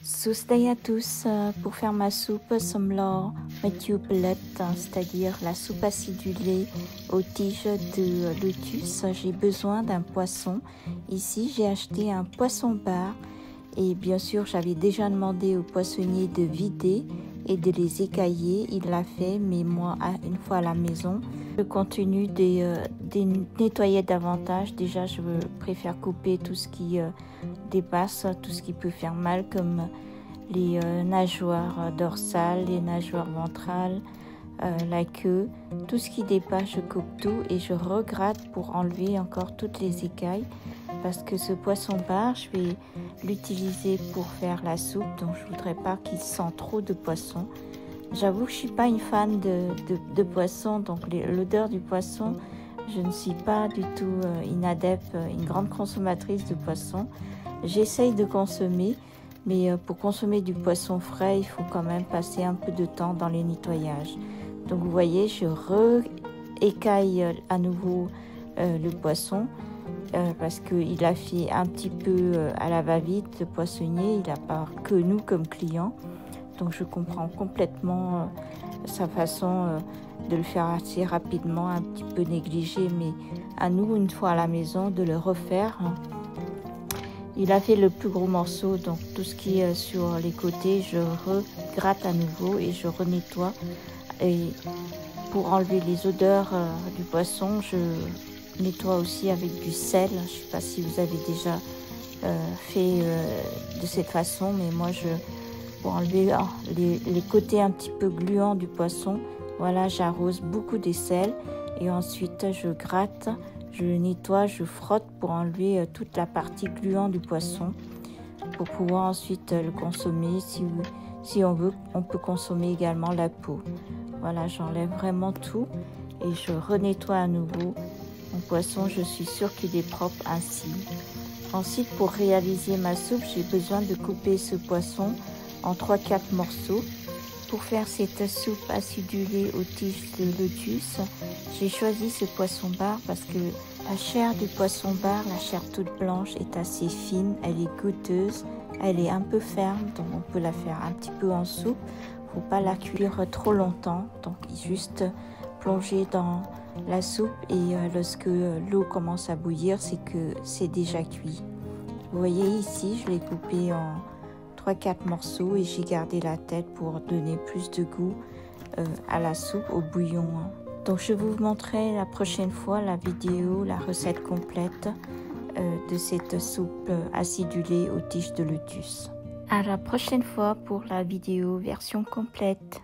Sosday à tous, pour faire ma soupe semblor metiuplette, c'est-à-dire la soupe acidulée aux tiges de lotus, j'ai besoin d'un poisson. Ici, j'ai acheté un poisson-bar et bien sûr, j'avais déjà demandé au poissonnier de vider et de les écailler. Il l'a fait, mais moi, une fois à la maison, je continue de nettoyer davantage. Déjà, je préfère couper tout ce qui dépasse, tout ce qui peut faire mal, comme les nageoires dorsales, les nageoires ventrales, la queue, tout ce qui dépasse, je coupe tout et je regratte pour enlever encore toutes les écailles, parce que ce poisson-bar, je vais l'utiliser pour faire la soupe, donc je voudrais pas qu'il sente trop de poisson. J'avoue que je suis pas une fan de poisson, donc l'odeur du poisson, je ne suis pas du tout une adepte, une grande consommatrice de poisson. J'essaye de consommer, mais pour consommer du poisson frais, il faut quand même passer un peu de temps dans les nettoyages. Donc vous voyez, je écaille à nouveau le poisson parce qu'il a fait un petit peu à la va-vite, le poissonnier, il n'a pas que nous comme clients. Donc je comprends complètement sa façon de le faire assez rapidement, un petit peu négligé, mais à nous, une fois à la maison, de le refaire. Il a fait le plus gros morceau, donc tout ce qui est sur les côtés, je regratte à nouveau et je renettoie. Et pour enlever les odeurs du poisson, je nettoie aussi avec du sel. Je ne sais pas si vous avez déjà fait de cette façon, mais moi, pour enlever les côtés un petit peu gluants du poisson, voilà, j'arrose beaucoup de sel et ensuite je gratte. Je le nettoie, je frotte pour enlever toute la partie gluante du poisson pour pouvoir ensuite le consommer. Si on veut, on peut consommer également la peau. Voilà, j'enlève vraiment tout et je renettoie à nouveau mon poisson. Je suis sûre qu'il est propre ainsi. Ensuite, pour réaliser ma soupe, j'ai besoin de couper ce poisson en 3-4 morceaux. Pour faire cette soupe acidulée aux tiges de lotus, j'ai choisi ce poisson-bar parce que la chair du poisson-bar, la chair toute blanche, est assez fine, elle est goûteuse, elle est un peu ferme, donc on peut la faire un petit peu en soupe. Il ne faut pas la cuire trop longtemps, donc juste plonger dans la soupe et lorsque l'eau commence à bouillir, c'est que c'est déjà cuit. Vous voyez ici, je l'ai coupé en 3-4 morceaux et j'ai gardé la tête pour donner plus de goût à la soupe, au bouillon. Donc je vous montrerai la prochaine fois la vidéo, la recette complète de cette soupe acidulée aux tiges de lotus. À la prochaine fois pour la vidéo version complète.